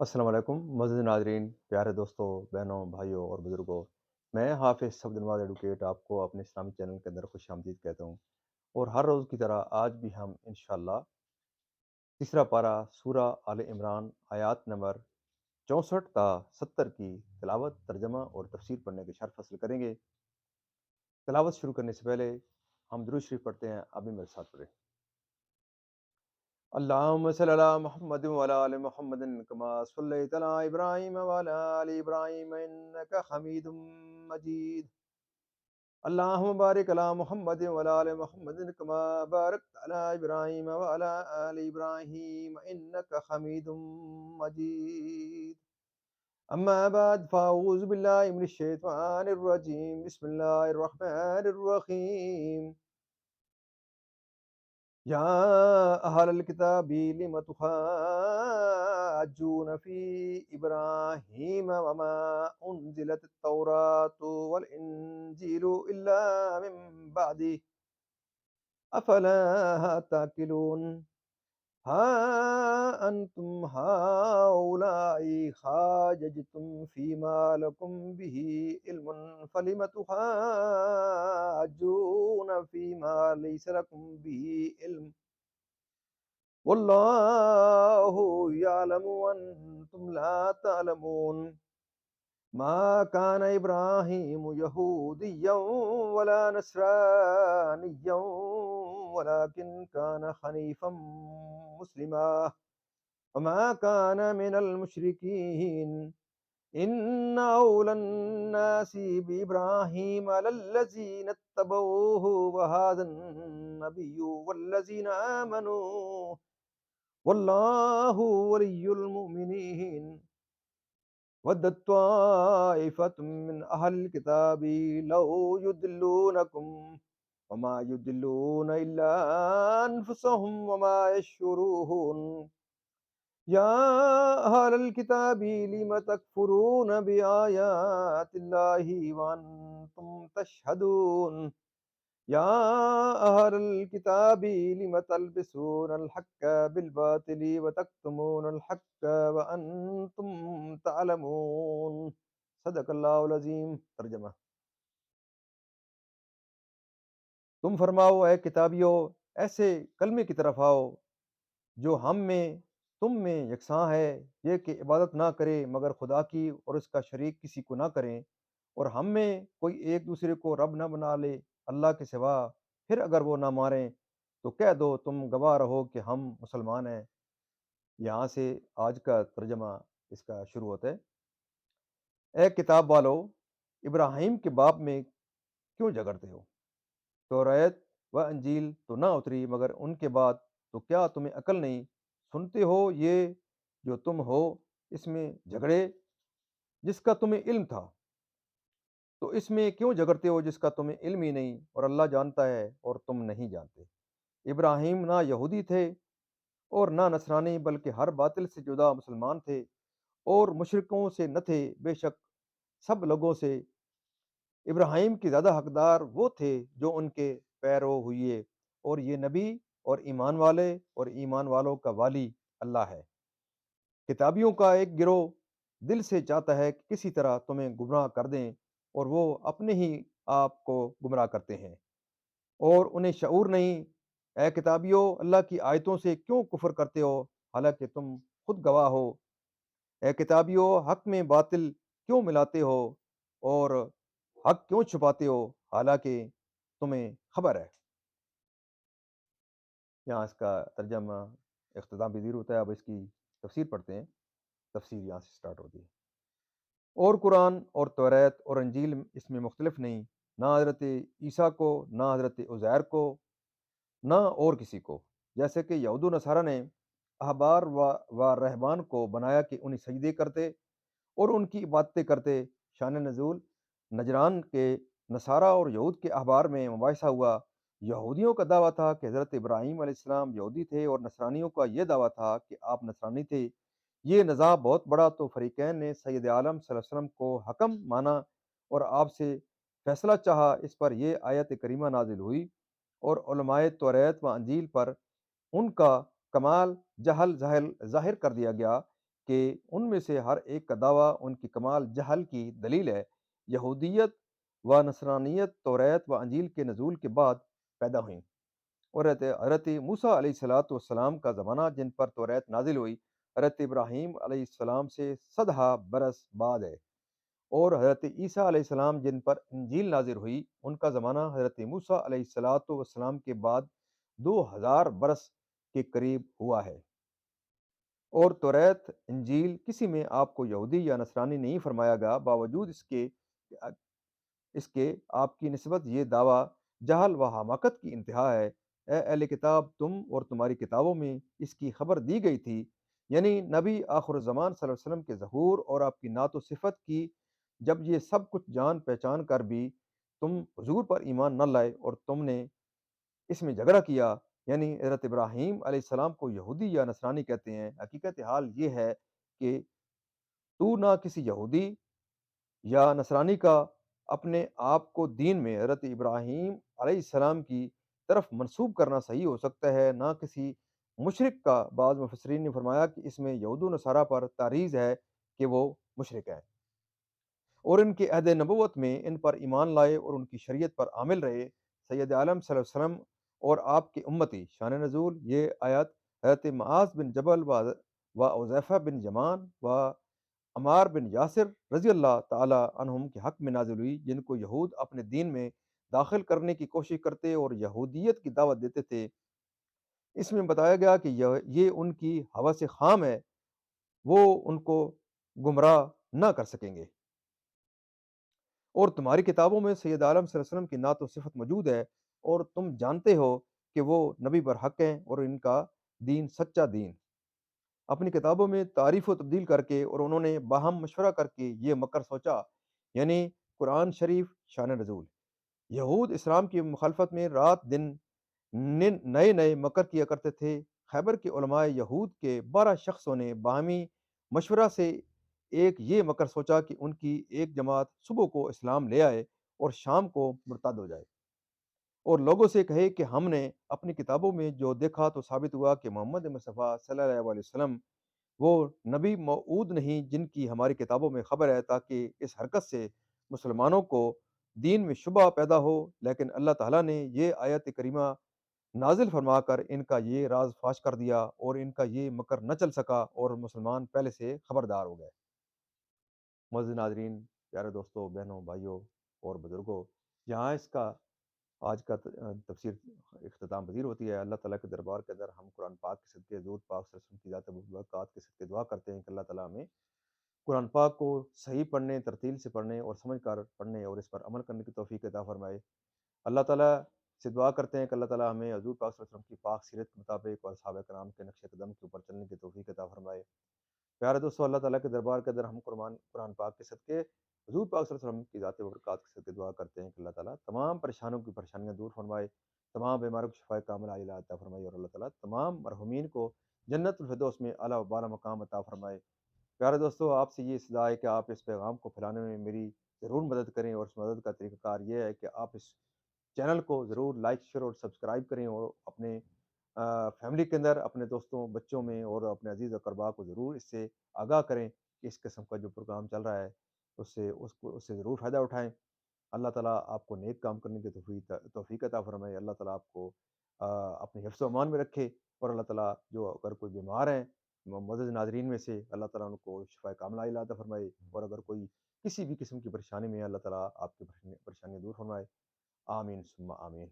السلام علیکم معزز ناظرین، پیارے دوستوں، بہنوں، بھائیوں اور بزرگوں۔ میں حافظ صفد نواز ایڈوکیٹ آپ کو اپنے اسلامی چینل کے اندر خوش آمدید کہتا ہوں، اور ہر روز کی طرح آج بھی ہم انشاءاللہ تیسرا پارہ سورہ آل عمران آیات نمبر 64 تا 70 کی تلاوت، ترجمہ اور تفسیر پڑھنے کی شرح حاصل کریں گے۔ تلاوت شروع کرنے سے پہلے ہم درود شریف پڑھتے ہیں، آپ بھی میرے ساتھ پڑھیں۔ اللهم صل على محمد وعلى آل محمد كما صليت على إبراهيم وعلى آل إبراهيم إنك حميد مجيد. اللهم بارك على محمد وعلى آل محمد كما باركت على إبراهيم وعلى آل إبراهيم إنك حميد مجيد. أما بعد فأعوذ بالله من الشيطان الرجيم. بسم الله الرحمن الرحيم. يا أهل الكتاب لم تحاجون في إبراهيم وما أنزلت التوراة والإنجيل إلا من بعده أفلا تأكلون. ها أنتم هؤلاء حاججتم فيما لكم به علم فلم تحاجون فيما ليس لكم به علم والله يعلم وأنتم لا تعلمون. ما كان إبراهيم يهوديا ولا نصرانيا ولكن كان حنيفا مسلما وما كان من المشركين. إن أولى الناس بإبراهيم للذين اتبعوه وهذا النبي والذين آمنوا والله ولي المؤمنين. ودت طائفة من أهل الكتاب لو يضلونكم وما يضلون إلا أنفسهم وما يشعرون. يا أهل الكتاب لم تكفرون بآيات الله وأنتم تشهدون. يا أهل الكتاب لم تلبسون الحق بالباطل وتكتمون الحق وأنتم تعلمون. صدق اللہ العظیم. ترجمہ: تم فرماؤ اے کتابیو، ایسے کلمے کی طرف آؤ جو ہم میں تم میں یکساں ہے، یہ کہ عبادت نہ کرے مگر خدا کی اور اس کا شریک کسی کو نہ کریں، اور ہم میں کوئی ایک دوسرے کو رب نہ بنا لے اللہ کے سوا، پھر اگر وہ نہ ماریں تو کہہ دو تم گواہ رہو کہ ہم مسلمان ہیں۔ یہاں سے آج کا ترجمہ اس کا شروع ہوتا ہے۔ اے کتاب والو، ابراہیم کے باپ میں کیوں جھگڑتے ہو؟ توریت و انجیل تو نہ اتری مگر ان کے بعد، تو کیا تمہیں عقل نہیں؟ سنتے ہو یہ جو تم ہو اس میں جھگڑے جس کا تمہیں علم تھا، تو اس میں کیوں جھگڑتے ہو جس کا تمہیں علم ہی نہیں، اور اللہ جانتا ہے اور تم نہیں جانتے۔ ابراہیم نہ یہودی تھے اور نہ نصرانی، بلکہ ہر باطل سے جدا مسلمان تھے اور مشرکوں سے نہ تھے، بے شک سب لوگوں سے ابراہیم کے زیادہ حقدار وہ تھے جو ان کے پیرو ہوئے، اور یہ نبی اور ایمان والے اور ایمان والوں کا والی اللہ ہے۔ کتابیوں کا ایک گروہ دل سے چاہتا ہے کہ کسی طرح تمہیں گمراہ کر دیں، اور وہ اپنے ہی آپ کو گمراہ کرتے ہیں اور انہیں شعور نہیں۔ اے کتابیوں، اللہ کی آیتوں سے کیوں کفر کرتے ہو حالانکہ تم خود گواہ ہو؟ اے کتابیوں، حق میں باطل کیوں ملاتے ہو اور حق کیوں چھپاتے ہو حالانکہ تمہیں خبر ہے؟ یہاں اس کا ترجمہ اختتام پذیر ہوتا ہے۔ اب اس کی تفسیر پڑھتے ہیں۔ تفسیر یہاں سے سٹارٹ ہوتی ہے۔ اور قرآن اور توریت اور انجیل اس میں مختلف نہیں، نہ حضرت عیسیٰ کو، نہ حضرت عزیر کو، نہ اور کسی کو، جیسے کہ یہود و نصارہ نے احبار و رہبان کو بنایا کہ انہیں سجدے کرتے اور ان کی عبادتیں کرتے۔ شان نزول: نجران کے نصارہ اور یہود کے احبار میں مباحثہ ہوا۔ یہودیوں کا دعویٰ تھا کہ حضرت ابراہیم علیہ السلام یہودی تھے، اور نصرانیوں کا یہ دعویٰ تھا کہ آپ نصرانی تھے۔ یہ نزاع بہت بڑا، تو فریقین نے سید عالم صلی اللہ علیہ وسلم کو حکم مانا اور آپ سے فیصلہ چاہا۔ اس پر یہ آیت کریمہ نازل ہوئی، اور علماء توریت و انجیل پر ان کا کمال جہل ظاہر کر دیا گیا کہ ان میں سے ہر ایک کا دعویٰ ان کی کمال جہل کی دلیل ہے۔ یہودیت و نصرانیت توریت و انجیل کے نزول کے بعد پیدا ہوئیں، اور حضرت موسیٰ علیہ الصلاۃ والسلام کا زمانہ جن پر توریت نازل ہوئی حضرت ابراہیم علیہ السلام سے صدہا برس بعد ہے، اور حضرت عیسیٰ علیہ السلام جن پر انجیل نازل ہوئی ان کا زمانہ حضرت موسیٰ علیہ الصلاۃ والسلام کے بعد 2000 برس کے قریب ہوا ہے۔ اور توریت انجیل کسی میں آپ کو یہودی یا نصرانی نہیں فرمایا گیا، باوجود اس کے آپ کی نسبت یہ دعویٰ جہل و حماقت کی انتہا ہے۔ اے اہل کتاب، تم اور تمہاری کتابوں میں اس کی خبر دی گئی تھی، یعنی نبی آخر الزمان صلی اللہ علیہ وسلم کے ظہور اور آپ کی نعت و صفت کی، جب یہ سب کچھ جان پہچان کر بھی تم حضور پر ایمان نہ لائے اور تم نے اس میں جھگڑا کیا، یعنی حضرت ابراہیم علیہ السلام کو یہودی یا نصرانی کہتے ہیں۔ حقیقت حال یہ ہے کہ تو نہ کسی یہودی یا نصرانی کا اپنے آپ کو دین میں حضرت ابراہیم علیہ السلام کی طرف منسوب کرنا صحیح ہو سکتا ہے، نہ کسی مشرک کا۔ بعض مفسرین نے فرمایا کہ اس میں یہود و نصارہ پر تاریز ہے کہ وہ مشرک ہیں، اور ان کے عہد نبوت میں ان پر ایمان لائے اور ان کی شریعت پر عامل رہے۔ سید عالم صلی اللہ علیہ وسلم اور آپ کے امتی۔ شان نزول یہ آیت حضرت معاذ بن جبل و عزیفہ بن یمان و عمار بن یاسر رضی اللہ تعالی عنہم کے حق میں نازل ہوئی، جن کو یہود اپنے دین میں داخل کرنے کی کوشش کرتے اور یہودیت کی دعوت دیتے تھے۔ اس میں بتایا گیا کہ یہ ان کی ہوس خام ہے، وہ ان کو گمراہ نہ کر سکیں گے، اور تمہاری کتابوں میں سید عالم صلی اللہ علیہ وسلم کی نعت و صفت موجود ہے، اور تم جانتے ہو کہ وہ نبی برحق ہیں اور ان کا دین سچا دین۔ اپنی کتابوں میں تعریف و تبدیل کر کے اور انہوں نے باہم مشورہ کر کے یہ مکر سوچا، یعنی قرآن شریف شان نزول۔ یہود اسلام کی مخالفت میں رات دن نئے نئے مکر کیا کرتے تھے۔ خیبر کے علماء یہود کے 12 شخصوں نے باہمی مشورہ سے ایک یہ مکر سوچا کہ ان کی ایک جماعت صبح کو اسلام لے آئے اور شام کو مرتد ہو جائے، اور لوگوں سے کہے کہ ہم نے اپنی کتابوں میں جو دیکھا تو ثابت ہوا کہ محمد مصطفیٰ صلی اللہ علیہ وسلم وہ نبی موعود نہیں جن کی ہماری کتابوں میں خبر ہے، تاکہ اس حرکت سے مسلمانوں کو دین میں شبہ پیدا ہو۔ لیکن اللہ تعالیٰ نے یہ آیت کریمہ نازل فرما کر ان کا یہ راز فاش کر دیا، اور ان کا یہ مکر نہ چل سکا، اور مسلمان پہلے سے خبردار ہو گئے۔ معزز ناظرین، پیارے دوستوں، بہنوں، بھائیوں اور بزرگوں، یہاں اس کا آج کا تفسیر اختتام پذیر ہوتی ہے۔ اللہ تعالیٰ کے دربار کے اندر ہم قرآن پاک کے صدقے حضور پاک صلی اللہ علیہ وسلم کی ذات مبارکات کے صدقے دعا کرتے ہیں کہ اللہ تعالیٰ ہمیں قرآن پاک کو صحیح پڑھنے، ترتیل سے پڑھنے اور سمجھ کر پڑھنے اور اس پر عمل کرنے کی توفیق عطا فرمائے۔ اللہ تعالیٰ سے دعا کرتے ہیں کہ اللہ تعالیٰ ہمیں حضور پاک صلی اللہ علیہ وسلم کی پاک سیرت کے مطابق اور صحابہ کرام کے نقش قدم کے اوپر چلنے کی توفیق عطا فرمائے۔ پیارے دوستو، اللہ تعالیٰ کے دربار کے اندر ہم قرآن پاک کے صدقے حضور پاک صلی اللہ علیہ وسلم کی ذات برکات کے صدقے دعا کرتے ہیں کہ اللہ تعالیٰ تمام پریشانوں کی پریشانیاں دور فرمائے، تمام بیماروں کو شفائے کاملہ عاجلہ عطا فرمائے، اور اللہ تعالیٰ تمام مرحومین کو جنت الفردوس میں اعلیٰ و بالا مقام عطا فرمائے۔ پیارے دوستو، آپ سے یہ استدعا ہے کہ آپ اس پیغام کو پھیلانے میں میری ضرور مدد کریں، اور اس مدد کا طریقہ کار یہ ہے کہ آپ اس چینل کو ضرور لائک، شیئر اور سبسکرائب کریں، اور اپنے فیملی کے اندر اپنے دوستوں، بچوں میں اور اپنے عزیز اقربا کو ضرور اس سے آگاہ کریں کہ اس قسم کا جو پروگرام چل رہا ہے اس سے ضرور فائدہ اٹھائیں۔ اللہ تعالیٰ آپ کو نیک کام کرنے کی توفیق عطا فرمائے۔ اللہ تعالیٰ آپ کو اپنے حفظ و امان میں رکھے، اور اللہ تعالیٰ جو اگر کوئی بیمار ہیں معزز ناظرین میں سے، اللہ تعالیٰ ان کو شفائے کاملہ عاجلہ عطا فرمائے، اور اگر کوئی کسی بھی قسم کی پریشانی میں ہے، اللہ تعالیٰ آپ کی پریشانیاں دور فرمائے۔ آمین ثم آمین۔